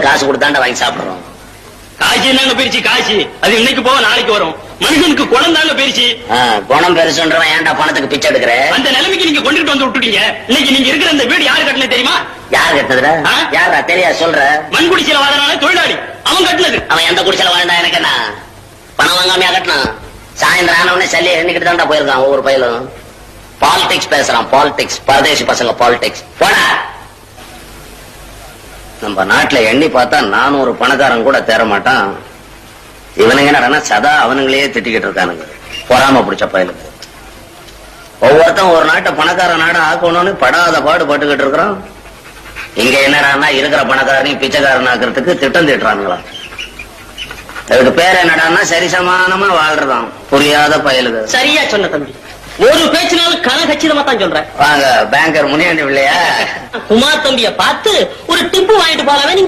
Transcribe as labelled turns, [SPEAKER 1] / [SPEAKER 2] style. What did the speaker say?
[SPEAKER 1] காசு கொடுத்தாண்ட வாங்கி சாப்பிடுறோம்.
[SPEAKER 2] காசி என்னங்க பெருச்சு காசி அது இன்னைக்கு போக நாளைக்கு வரும். மனுஷனுக்கு குணம் தாங்க பெருச்சு.
[SPEAKER 1] குணம் பெருசுன்றவன் ஏன்டா பணத்துக்கு பிச்சை எடுக்கிற?
[SPEAKER 2] அந்த நிலைமைக்கு நீங்க கொண்டுட்டு வந்து விட்டுட்டீங்க. இன்னைக்கு நீங்க இருக்கிற இந்த வீடு யாரு கட்டினது தெரியுமா?
[SPEAKER 1] யார் கட்டினதுடா? யாரா தெரியாது சொல்ற?
[SPEAKER 2] மண் குடிசையில வாழறான தொழிலாளி அவன் கட்டினது.
[SPEAKER 1] அவன் எந்த குடிசையில வாழ்ந்தா எனக்கு என்ன? பணம் வாங்காமையா கட்டினான்? சாயந்தரம் ஆனவனே சல்லி எண்ணிக்கிட்டு தான்டா போயிருக்கான் ஒவ்வொரு பயிலும். பாலிடிக்ஸ் பேசுறான், பாலிடிக்ஸ். பரதேசி பசங்க பாலிடிக்ஸ். போடா. நம்ம நாட்டுல எண்ணி பார்த்தா 400 பணக்காரன் கூட தேர மாட்டான். இவனுங்க என்னடா சதா அவனுங்களே திட்டிக்கிட்டு இருக்கானுங்க. பொறாம பிடிச்ச பயலுக்கு. ஒவ்வொருத்தன் ஒரு நாட்டை பணக்கார நாடா ஆக்கணும்னு படாத பாடு பட்டுக்கிட்டு இருக்கிறான். இங்க என்னடா இருக்கிற பணக்காரனையும் பிச்சைக்காரன் ஆக்குறதுக்கு திட்டம் திட்டுறானுங்களா? அதுக்கு பேர் என்னடான்னா சரிசமானமா வாழ்றதான். புரியாத பயலுக்கு.
[SPEAKER 2] சரியா சொன்ன தம்பி. ஒரு பேச்சினாலும் கனகச்சிதமா தான் சொல்றேன்.
[SPEAKER 1] வாங்க பேங்கர் முனியாண்டி இல்லையா?
[SPEAKER 2] குமார் தம்பிய பார்த்து ஒரு டிப்பு வாங்கிட்டு போலாமே. நீங்க